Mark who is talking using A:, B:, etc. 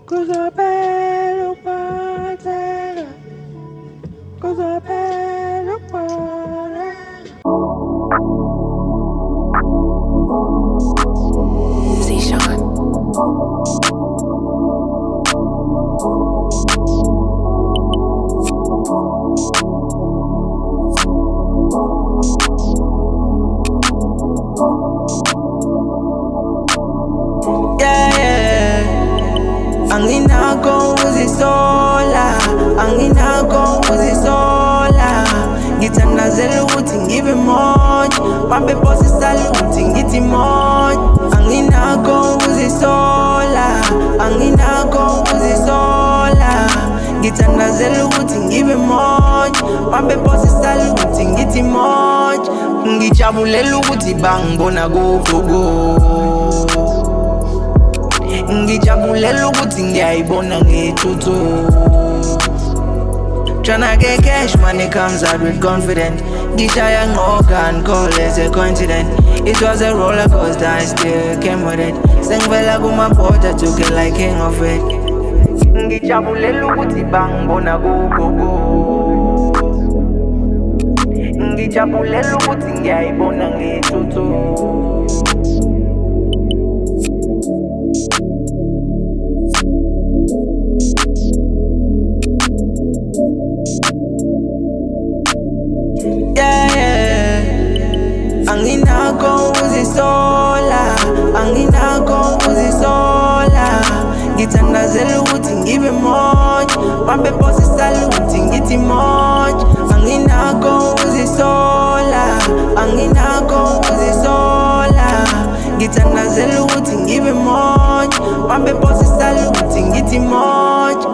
A: Kuzabelo kwatela, kuzabelo kwatela.
B: Zishan.
A: Anginako uzisola, anginako uzisola. Ngithandazela ukuthi ngibe moja, mambe bosi saluthi ngithi moja. Anginako uzisola, anginako uzisola. Ngithandazela ukuthi ngibe moja, mambe bosi saluthi ngithi moja. Ngijabulela ukuthi bangibona kugogo, ngijabulela ukuthi ngiyayibona ngithuthu. Tryna get cash, money comes out with confidence. Ngishaya ngqoka, call as a coincidence. It was a roller coaster, I still came with it. Sengivela kumabhoda, took it like king of it. Ngijabulela ukuthi bangibona kugogo, ngijabulela ukuthi ngiyayibona ngithuthu. Anginako uzisola, anginako uzisola. Ngithandazela ukuthi ngibe moja, mambe bosi saluthi ngithi moja. Anginako uzisola, anginako uzisola. Ngithandazela ukuthi ngibe moja, mambe bosi saluthi ngithi moja.